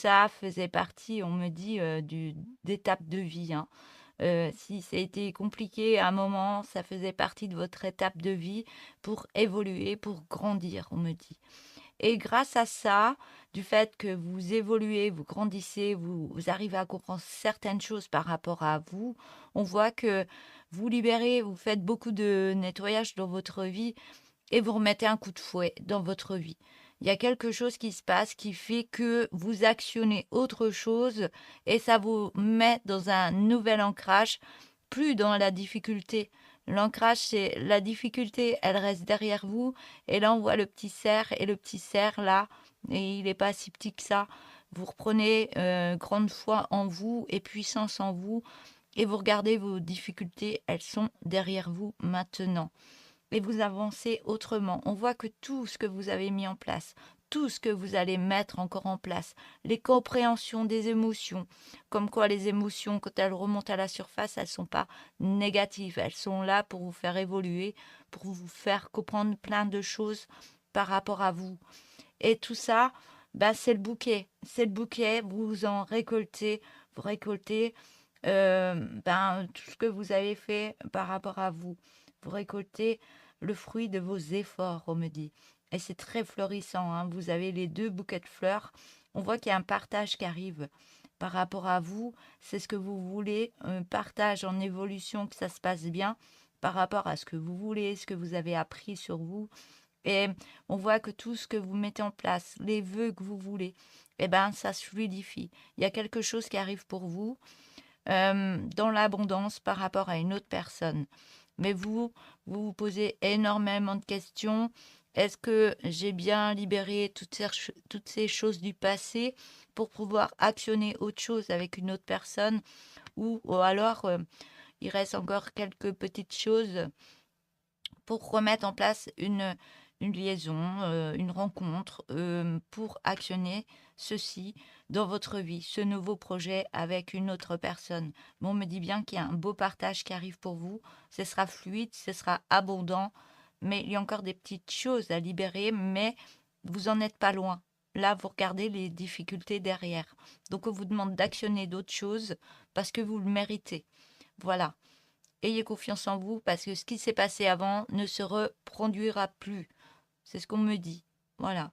ça faisait partie, on me dit, d'étapes de vie, hein. Si ça a été compliqué à un moment, ça faisait partie de votre étape de vie pour évoluer, pour grandir, on me dit. Et grâce à ça, du fait que vous évoluez, vous grandissez, vous arrivez à comprendre certaines choses par rapport à vous, on voit que vous libérez, vous faites beaucoup de nettoyage dans votre vie et vous remettez un coup de fouet dans votre vie. Il y a quelque chose qui se passe qui fait que vous actionnez autre chose et ça vous met dans un nouvel ancrage, plus dans la difficulté. L'ancrage, c'est la difficulté, elle reste derrière vous et là on voit le petit cerf et le petit cerf là, et il n'est pas si petit que ça. Vous reprenez grande foi en vous et puissance en vous et vous regardez vos difficultés, elles sont derrière vous maintenant et vous avancez autrement. On voit que tout ce que vous avez mis en place, tout ce que vous allez mettre encore en place, les compréhensions des émotions, comme quoi les émotions, quand elles remontent à la surface, elles ne sont pas négatives, elles sont là pour vous faire évoluer, pour vous faire comprendre plein de choses par rapport à vous. Et tout ça, bah, c'est le bouquet. C'est le bouquet, vous en récoltez, vous récoltez ben, tout ce que vous avez fait par rapport à vous. Vous récoltez le fruit de vos efforts, on me dit. Et c'est très florissant, hein. Vous avez les deux bouquets de fleurs. On voit qu'il y a un partage qui arrive par rapport à vous. C'est ce que vous voulez, un partage en évolution, que ça se passe bien par rapport à ce que vous voulez, ce que vous avez appris sur vous. Et on voit que tout ce que vous mettez en place, les vœux que vous voulez, eh ben, ça se fluidifie. Il y a quelque chose qui arrive pour vous dans l'abondance par rapport à une autre personne. Mais vous vous posez énormément de questions. Est-ce que j'ai bien libéré toutes ces choses du passé pour pouvoir actionner autre chose avec une autre personne ou alors il reste encore quelques petites choses pour remettre en place une liaison, une rencontre, pour actionner ceci dans votre vie, ce nouveau projet avec une autre personne. Mais on me dit bien qu'il y a un beau partage qui arrive pour vous. Ce sera fluide, ce sera abondant, mais il y a encore des petites choses à libérer, mais vous en êtes pas loin. Là, vous regardez les difficultés derrière. Donc, on vous demande d'actionner d'autres choses parce que vous le méritez. Voilà. Ayez confiance en vous parce que ce qui s'est passé avant ne se reproduira plus. C'est ce qu'on me dit. Voilà.